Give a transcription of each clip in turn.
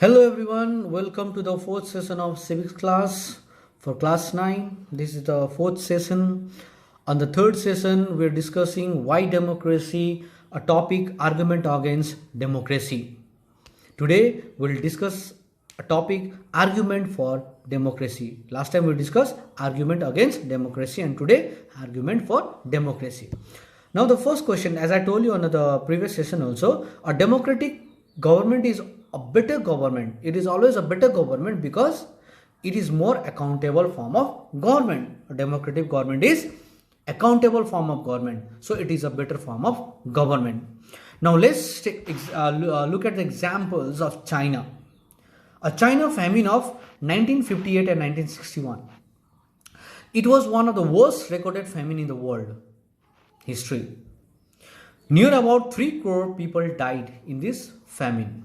Hello everyone, welcome to the fourth session of civics class for class 9. This is the fourth session. On the third session, we're discussing why democracy, a topic argument against democracy. Today, we'll discuss a topic argument for democracy. Last time we discussed argument against democracy and today argument for democracy. Now the first question, as I told you on the previous session also, a democratic government is a better government. It is always a better government because it is more accountable form of government. A democratic government is accountable form of government. So it is a better form of government. Now let's look at the examples of China. A China famine of 1958 and 1961. It was one of the worst recorded famine in the world history. Near about 3 crore people died in this famine.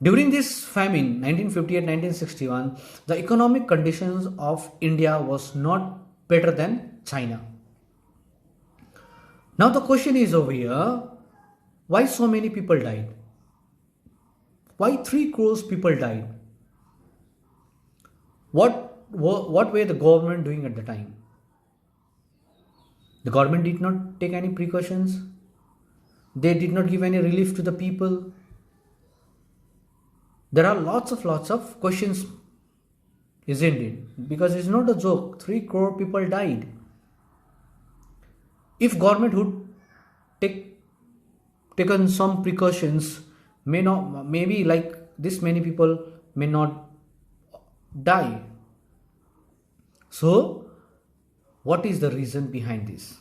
During this famine, 1958-1961, the economic conditions of India was not better than China. Now the question is over here, why so many people died? Why 3 crores people died? What were the government doing at the time? The government did not take any precautions. They did not give any relief to the people. There are lots of questions, isn't it? Because it's not a joke. 3 crore people died. If government would taken some precautions, maybe like this many people may not die. So, what is the reason behind this?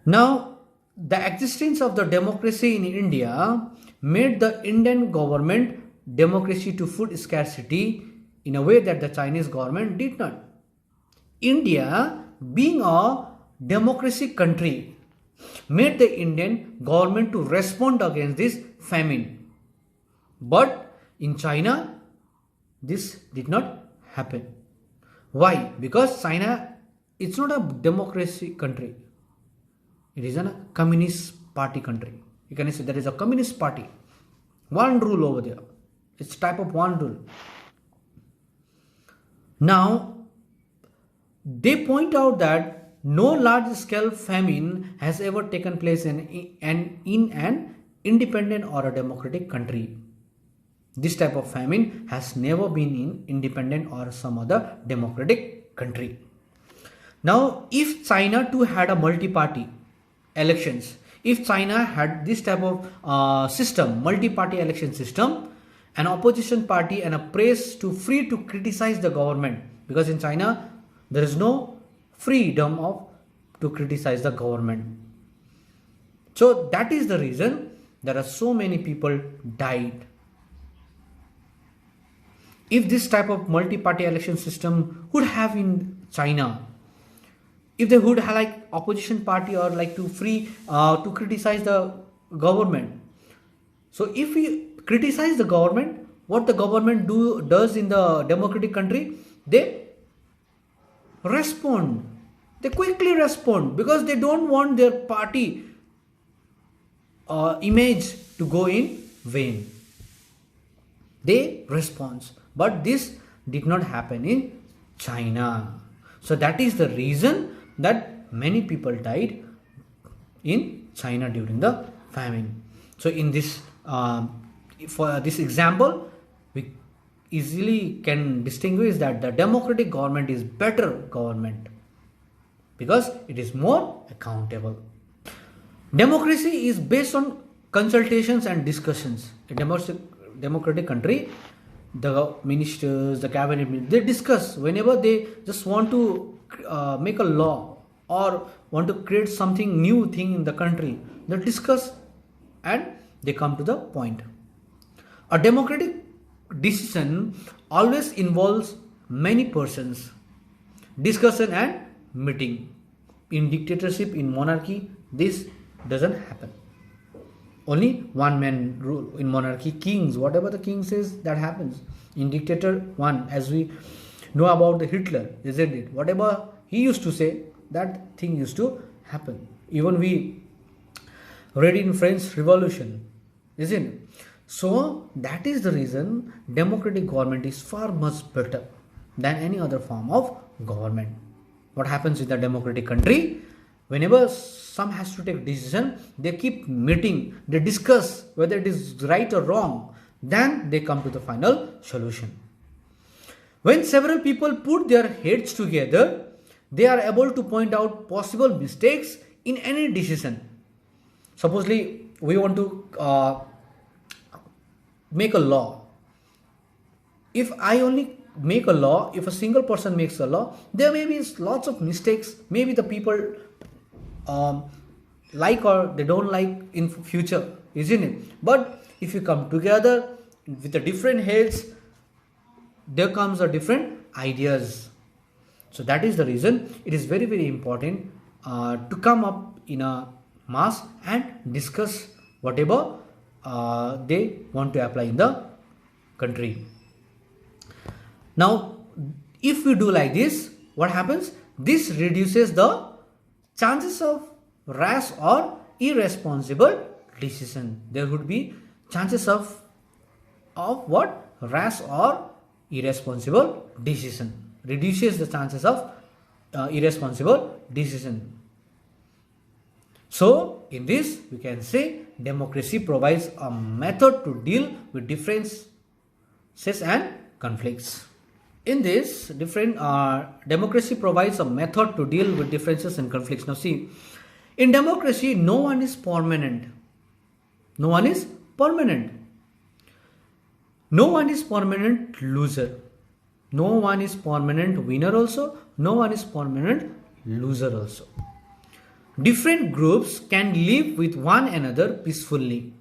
Now, the existence of the democracy in India made the Indian government democracy to food scarcity in a way that the Chinese government did not. India, being a democracy country, made the Indian government to respond against this famine. But in China, this did not happen. Why? Because China, it's not a democracy country. It is a communist party country. You can say there is a communist party. One rule over there. It's type of one rule. Now, they point out that no large-scale famine has ever taken place in an independent or a democratic country. This type of famine has never been in independent or some other democratic country. Now, if China too had a multi-party elections, if China had this type of system, multi-party election system, an opposition party and a press to free to criticize the government, because in China there is no freedom to criticize the government. So that is the reason there are so many people died. If this type of multi-party election system would have in China, if they would have like opposition party or like to free to criticize the government. So if we criticize the government, what the government does in the democratic country, they respond. They quickly respond because they don't want their party image to go in vain. They respond. But this did not happen in China. So that is the reason that many people died in China during the famine. So in this, for this example, we easily can distinguish that the democratic government is better government because it is more accountable. Democracy is based on consultations and discussions. A democratic country, the ministers, the cabinet, they discuss whenever they just want to make a law or want to create something new thing in the country. They discuss and they come to the point. A democratic decision always involves many persons, discussion and meeting. In dictatorship, in monarchy, this doesn't happen. Only one man rule. In monarchy, kings, whatever the king says, that happens. In dictator, one, as we know about the Hitler, isn't it? Whatever he used to say, that thing used to happen. Even we read in French Revolution, isn't it? So that is the reason democratic government is far much better than any other form of government. What happens in the democratic country? Whenever some has to take decision, they keep meeting, they discuss whether it is right or wrong, then they come to the final solution. When several people put their heads together, they are able to point out possible mistakes in any decision. Supposedly, we want to make a law. If I only make a law, if a single person makes a law, there may be lots of mistakes. Maybe the people like or they don't like in future, isn't it? But if you come together with the different heads, there comes a different ideas. So that is the reason it is very, very important to come up in a mass and discuss whatever they want to apply in the country. Now, if we do like this, what happens? This reduces the chances of rash or irresponsible decision. There would be chances of what? Rash or irresponsible decision. Reduces the chances of irresponsible decision. So, in this, we can say democracy provides a method to deal with differences and conflicts. In this, democracy provides a method to deal with differences and conflicts. Now, see, in democracy, no one is permanent. No one is permanent. No one is permanent loser. No one is permanent winner also. No one is permanent loser also. Different groups can live with one another peacefully.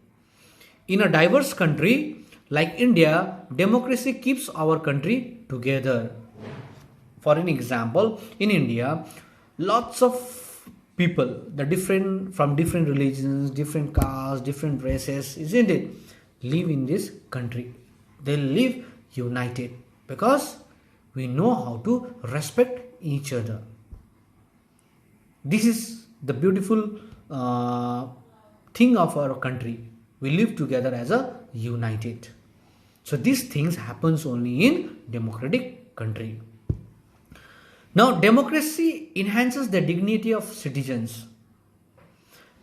In a diverse country like India, democracy keeps our country together. For an example, in India, lots of people, from different religions, different castes, different races, isn't it, live in this country. They live united because we know how to respect each other. This is the beautiful thing of our country. We live together as a united. So these things happens only in democratic country. Now democracy enhances the dignity of citizens.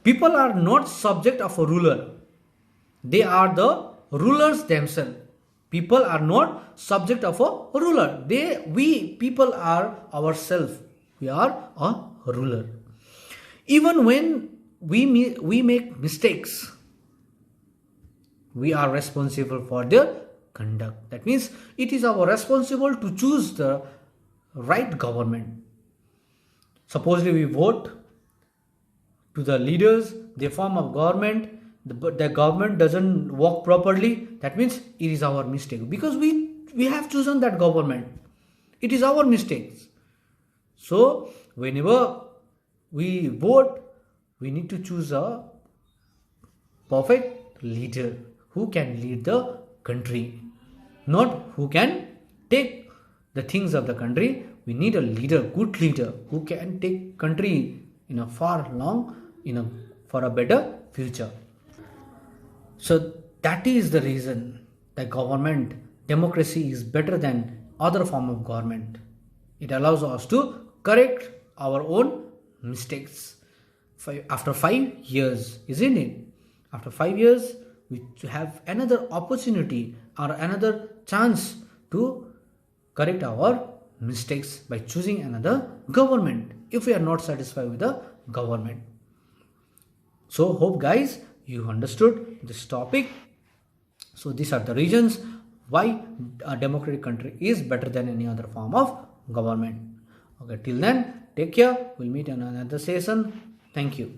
People are not subject of a ruler. They are the rulers themselves. People are not subject of a ruler. We people are ourselves. We are a ruler. Even when we make mistakes, we are responsible for their conduct. That means it is our responsible to choose the right government. Supposedly we vote to the leaders, they form a government, the government doesn't work properly. That means it is our mistake because we have chosen that government. It is our mistakes. So whenever we vote, we need to choose a perfect leader who can lead the country, not who can take the things of the country. We need a leader, good leader, who can take country in a for a better future. So that is the reason that democracy is better than other form of government. It allows us to correct our own mistakes after 5 years, isn't it? After 5 years, we have another opportunity or another chance to correct our mistakes by choosing another government if we are not satisfied with the government. So hope guys you understood this topic. So these are the reasons why a democratic country is better than any other form of government. Okay, till then, take care. We'll meet in another session. Thank you.